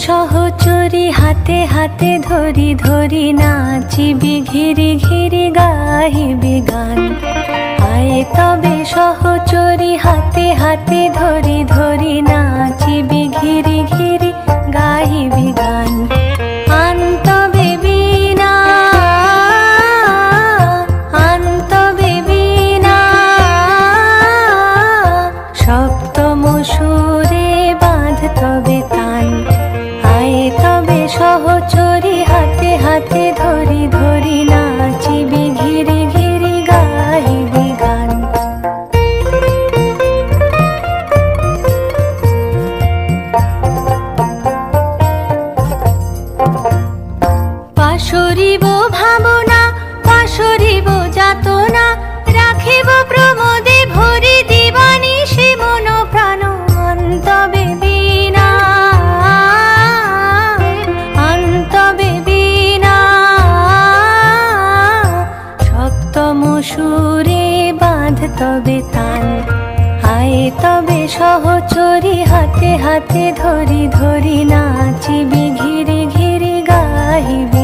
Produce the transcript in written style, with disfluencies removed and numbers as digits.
সহচরী হাতে হাতে ধরি ধরি নাচিবি ঘিরি ঘিরি গাহিবি গান। আয় তবে সহচরী হাতে হাতে ধরি ধরি নাচিবি ঘিরি ঘিরি গাহিবি গান। আনতবে বীণা আনতবে বীণা সপ্তম সুরে বাঁধ তবে তান। তবে সহচরী হাতে হাতে ধরি ধরি নাচিবি ঘিরি ঘিরি গাহিবি গান। পাশরিব ভাবনা পাশরিব যাতনা রাখিব প্রমোদে ভরি দিবানিশি মন প্রাণ। অন্তবে বীণা অন্তবে বীণা সপ্তম সুরে বাঁধ তবে তান। আয় তবে সহচরী হাতে হাতে ধরি ধরি নাচিবি ঘিরি ঘিরি গাহিবি।